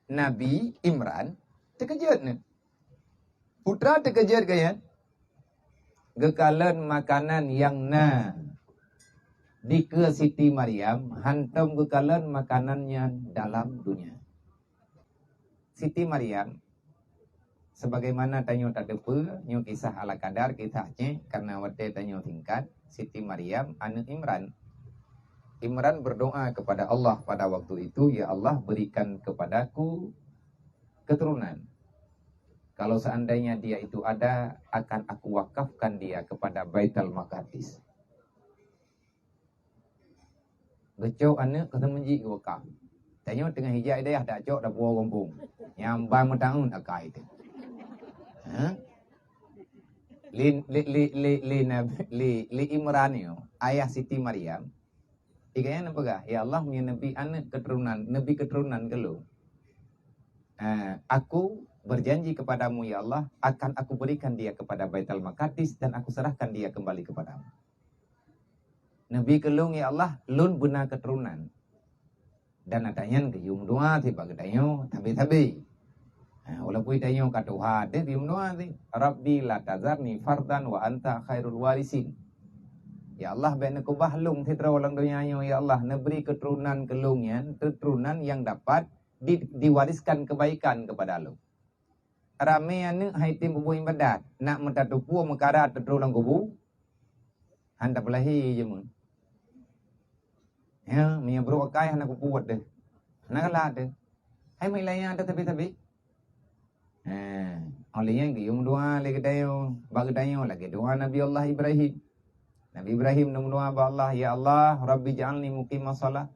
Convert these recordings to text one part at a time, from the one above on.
Nabi Imran terkejut ni. Putra terkejut kaya. Gekalan makanan yang di ke Siti Maryam hantam gekalan makanannya dalam dunia. Siti Maryam sebagaimana tanyo tak depa nyo kisah ala kadar kisahnya karena wate tanyo tingkat Siti Maryam anak Imran. Imran berdoa kepada Allah pada waktu itu, ya Allah berikan kepadaku keturunan. Kalau seandainya dia itu ada, akan aku wakafkan dia kepada Baitul Maqdis. Gecok anak kata menji ke wakaf. Tanya tengah hijau dia dah cok dah buah gombong. Yang bang tahun akai itu. Li Imran ni ayah Siti Maryam. Ikanya apa gah? Ya Allah punya nabi anak keturunan, nabi keturunan kalau. Aku berjanji kepadamu ya Allah, akan aku berikan dia kepada Baitul Maqdis dan aku serahkan dia kembali kepadamu. Nabi kelung ya Allah, lun benar keturunan. Dan adanya keyung doa tiba kedayo tabi-tabi. Walaupun dayo ka Tuhan, dia keyung doa ti, Rabbi la tazarni fardan wa anta khairul warisin. Ya Allah, ben aku bahlung titra ulang dunianya ya Allah, neberi keturunan kelungnya, keturunan yang dapat diwariskan kebaikan kepada lu. Rame anu haitim bubu ibadat, nak mentatupu mekara tetulang kubu. Handa pelahi je mun. Ya, punya bro akai anak kuat deh. Nak lah deh. Hai mai layan ada tapi. Olehnya giung doa lagi dayo, bagi dayo lagi doa Nabi Allah Ibrahim. Nabi Ibrahim nang doa ba Allah, ya Allah, Rabbi ja'alni muqimas shalah.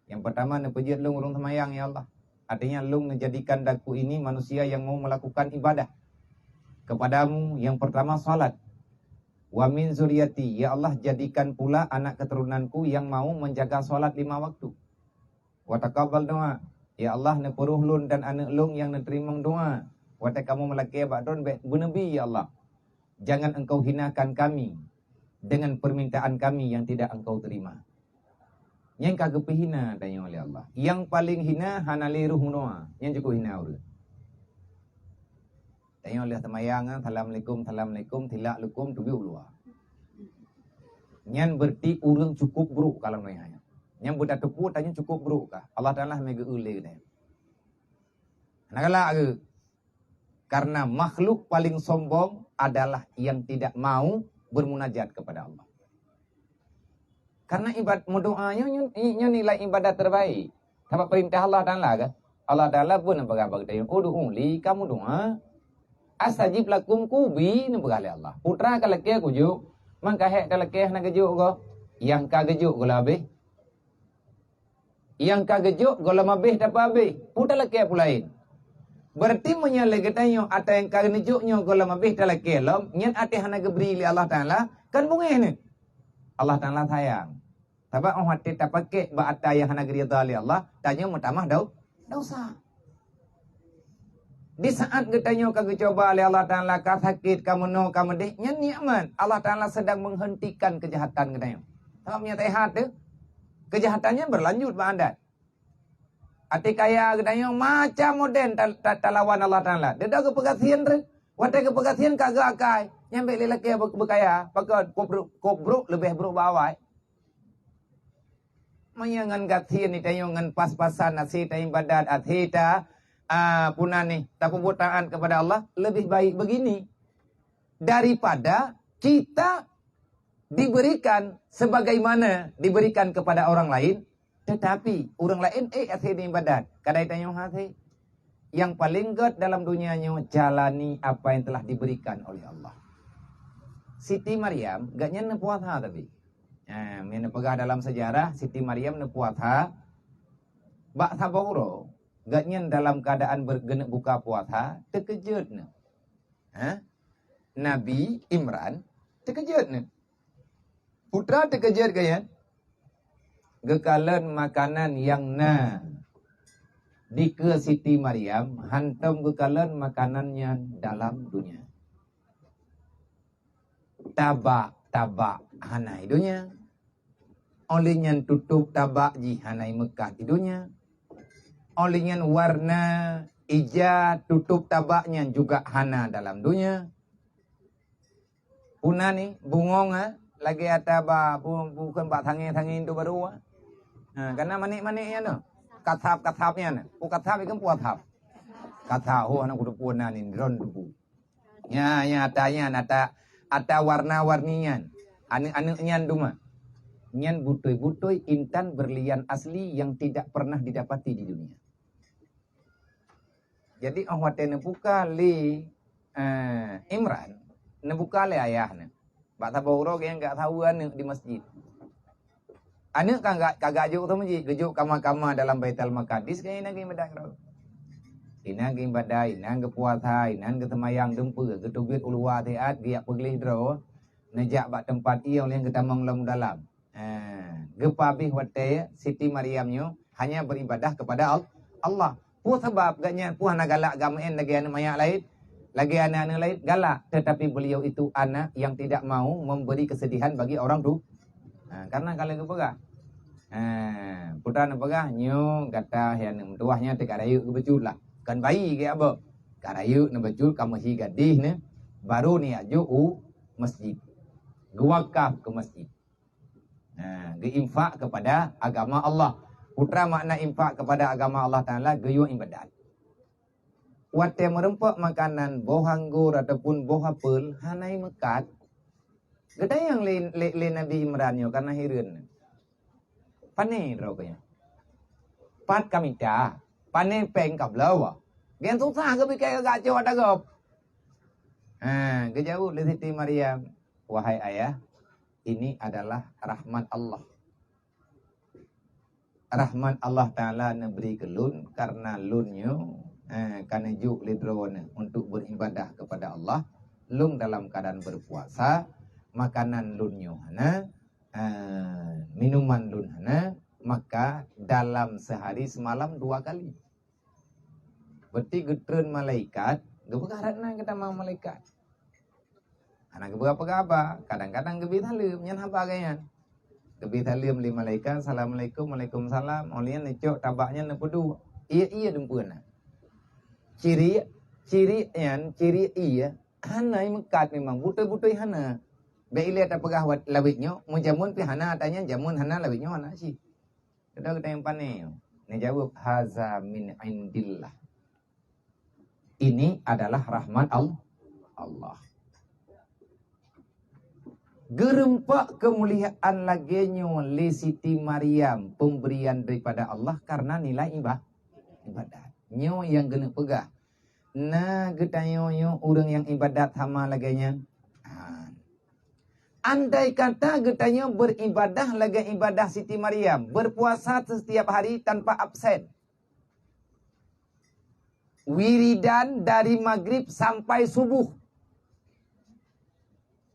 Yang pertama ne pejit lung urung semayang ya Allah. Artinya lung menjadikan daku ini manusia yang mau melakukan ibadah kepadamu. Yang pertama salat. Wa min zuriyati, ya Allah jadikan pula anak keturunanku yang mau menjaga salat 5 waktu. Wa taqabbal doa, ya Allah ne peruh lun dan anak lung yang nerima doa. Wa ta kamu melaki ba'don benabi ya Allah. Jangan engkau hinakan kami dengan permintaan kami yang tidak engkau terima. Yang kagak hina tanya oleh Allah. Yang paling hina hanali ruh noa. Yang cukup hina oleh. Tanya oleh temayang, assalamualaikum, tilak lukum tubi ulua. Yang berarti urang cukup buruk kalau noya. Yang budak tepu tanya cukup buruk kah? Allah Taala mega ule dia. Nakala karena makhluk paling sombong adalah yang tidak mau bermunajat kepada Allah. Karena ibadat doanya nilai ibadat terbaik. Sebab perintah Allah Taala kan. Allah Taala pun berkata dia, "Ud'u li kamu doa, astajib lakum kubi," ni berkata Allah. Putra kalau ke kujuk, mangka hek kalau ke nak gejuk go, yang ka gejuk go labih. Yang ka gejuk go lamabih dapat habis. Putra leke pulain. Berarti menyalai katanya ata yang ka gejuknya go lamabih talake lom, nyen ate hana geberi li Allah Taala, kan bungeh ni. Allah Taala sayang. Sebab orang hati tak pakai ba'ata yang hana gerida oleh Allah, tanya mutamah dosa. Di saat katanya kagak coba oleh Allah Taala, ka sakit, kamu no, kamu deh, nyen ni'man. Allah Taala sedang menghentikan kejahatan katanya. Sebab menyata hat tu, kejahatannya berlanjut ba'adat. Ati kaya katanya macam modern talawan Allah Taala. Dia dah kepegasian tu. Watai kepegasian kagak akai. Nyampe lelaki berkaya, pakai kobruk lebih buruk bawai. Mayangan gatian ni tayo ngan pas-pasan nasi tayo badat athita punani tapubutaan kepada Allah lebih baik begini daripada kita diberikan sebagaimana diberikan kepada orang lain, tetapi orang lain athita ibadat kadai tayo hati. Yang paling god dalam dunianya jalani apa yang telah diberikan oleh Allah. Siti Maryam gaknya nepuat ha tapi. Yang pegah dalam sejarah Siti Maryam nepuat ha. Bak saboro gaknya dalam keadaan bergenek buka puasa terkejut ne. Nabi Imran terkejut ne. Putra terkejut gaya. Gekalan makanan yang di ke Siti Maryam hantam gekalan makanannya dalam dunia. Tabak hanai dunia. Olehnya tutup tabak ji hanai Mekah tidunya. Olinyan warna ija tutup tabaknya juga hana dalam dunia. Puna ni bungong lagi ada bukan tangin tu baru. Karena manik ya no. Kathap-kathapnya kathap ikan puathap. Kathap anak kudu puna ni ron tubuh. Ya ada warna-warninya. Anu-anunya duma. Nyan butoi-butoi intan berlian asli yang tidak pernah didapati di dunia. Jadi awate nebuka li Imran, nebuka li ayahnya. Bak taboro yang enggak tahu di masjid. Anu kagak juk tu masjid, gejuk kama-kama dalam Baitul Maqdis kayak nagi medak ro. Ina gi badai, ina ge puasa, ina ge semayang dempu, ge tubit ulwa tiat giak peglih dro. Nejak bak tempat ia oleh kita menglom dalam. Gepabih wate Siti Maryamnya hanya beribadah kepada Allah. Pu sebab gaknya pu hana galak gamen lagi anak mayak lain, lagi anak-anak lain galak, tetapi beliau itu anak yang tidak mau memberi kesedihan bagi orang tu. Karena kalau kepegah. Putra nak pegah nyu kata yang tuahnya tek arayu ke becut lah. Kan bayi ke apa? Karayu na becut kamu si gadih ne baru ni aju masjid. Gewakaf ke masjid. Geinfak kepada agama Allah. Putra makna infak kepada agama Allah Ta'ala geyu ibadat. Wate merempak makanan boh anggur ataupun boh apel hanai mekat. Gede yang le Nabi Imran yo karena hireun. Pane rokanya. Pat kamita, pane peng kablawa. Gen susah ke bikai agak jauh ada gop. Kejauh le Siti Maryam, wahai ayah, ini adalah rahmat Allah. Rahmat Allah Ta'ala neberi ke lun karena lunyo karena juk lidrone untuk beribadah kepada Allah. Lun dalam keadaan berpuasa, makanan lunyo hana, minuman lun hana, maka dalam sehari semalam 2 kali. Berarti getreun malaikat, gebegaratna kita mau malaikat. Anak apa? Kadang-kadang gebi talem nyan apa gaya. Gebi talem li malaikat, assalamualaikum, waalaikumsalam. Olian necok tabaknya nepedu. Iya dempeuna. Ciri iya hana mekat memang butai hana. Be ile ta pegah wat lawitnya, mun jamun pi hana tanya jamun hana lawitnya hana sih. Kita yang pane. Ni jawab haza min indillah. Ini adalah rahmat Allah. Gerempak kemuliaan lagenyo li Siti Maryam pemberian daripada Allah karena nilai ibadat. Nyo yang gena pegah. Nah getayo orang yang ibadat hama laganya. Andai kata getayo beribadah lagi ibadah Siti Maryam, berpuasa setiap hari tanpa absen. Wiridan dari maghrib sampai subuh.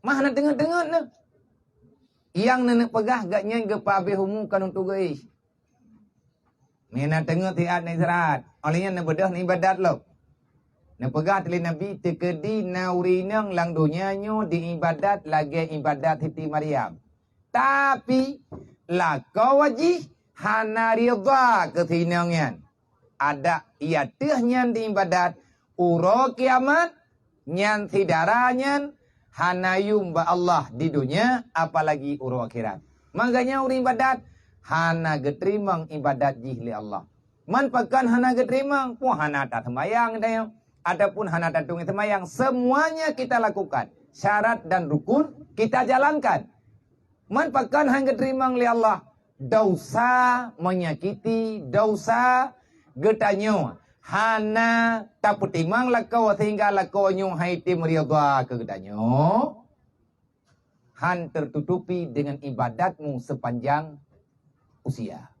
Mana dengar ne? Yang nenek pegah gaknya gepa behumu kan untuk guys. Mena tengok tiat ni serat. Olehnya ne bedah ni ibadat lo. Ne pegah teli Nabi tekedi naurinang lang dunianyo di ibadat lagi ibadat Siti Maryam. Tapi lakau wajih hana ridha ketinangnya. Ada ia nyan di ibadat uro kiamat nyan tidaranyan hanayum ba Allah di dunia apalagi uru akhirat. Makanya uri ibadat hana getrimang ibadat jihli Allah. Man pakan hana getrimang pu hana ta semayang dayo. Adapun hana tatung semayang semuanya kita lakukan. Syarat dan rukun kita jalankan. Man pakan hana getrimang li Allah. Dosa menyakiti, dosa getanyo. Hana taputimang lakau sehingga lakau nyo haiti meriadha kegedanyo. Han tertutupi dengan ibadatmu sepanjang usia.